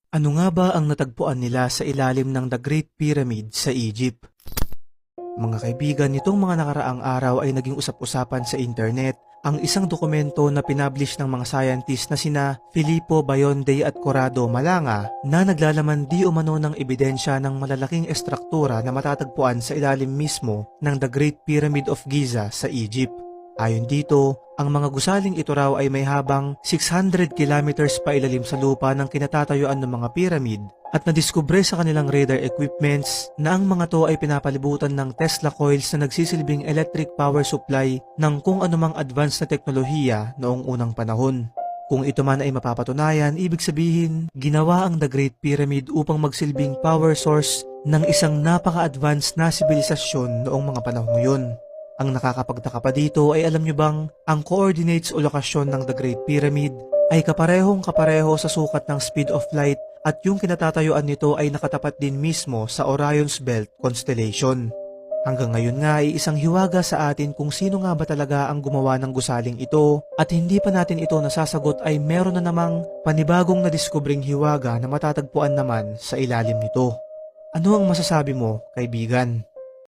Ano nga ba ang natagpuan nila sa ilalim ng The Great Pyramid sa Egypt? Mga kaibigan, nitong mga nakaraang araw ay naging usap-usapan sa internet ang isang dokumento na pinablish ng mga scientist na sina Filippo Bayonde at Corrado Malanga na naglalaman di umano ng ebidensya ng malalaking estruktura na matatagpuan sa ilalim mismo ng The Great Pyramid of Giza sa Egypt. Ayon dito, ang mga gusaling ito raw ay may habang 600 kilometers pa ilalim sa lupa ng kinatatayuan ng mga pyramid at nadiskubre sa kanilang radar equipments na ang mga to ay pinapalibutan ng Tesla coils na nagsisilbing electric power supply ng kung anumang advanced na teknolohiya noong unang panahon. Kung ito man ay mapapatunayan, ibig sabihin, ginawa ang The Great Pyramid upang magsilbing power source ng isang napaka-advanced na sibilisasyon noong mga panahong yun. Ang nakakapagtaka pa dito ay alam nyo bang ang coordinates o lokasyon ng The Great Pyramid ay kapareho sa sukat ng speed of light at yung kinatatayuan nito ay nakatapat din mismo sa Orion's Belt constellation. Hanggang ngayon nga ay isang hiwaga sa atin kung sino nga ba talaga ang gumawa ng gusaling ito at hindi pa natin ito nasasagot ay meron na namang panibagong nadiskubring hiwaga na matatagpuan naman sa ilalim nito. Ano ang masasabi mo, kaibigan?